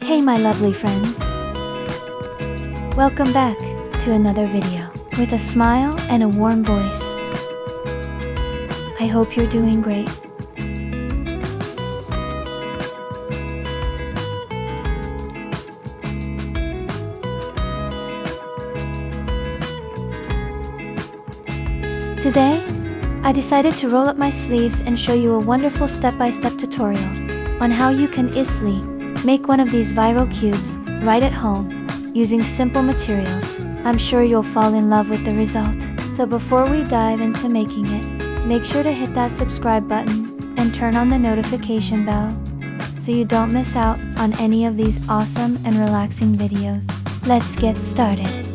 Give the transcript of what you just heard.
Hey my lovely friends. Welcome back to another video with a smile and a warm voice. I hope you're doing great. Today, I decided to roll up my sleeves and show you a wonderful step-by-step tutorial on how you can easily make one of these viral cubes right at home using simple materials. I'm sure you'll fall in love with the result. So before we dive into making it, make sure to hit that subscribe button and turn on the notification bell so you don't miss out on any of these awesome and relaxing videos. Let's get started.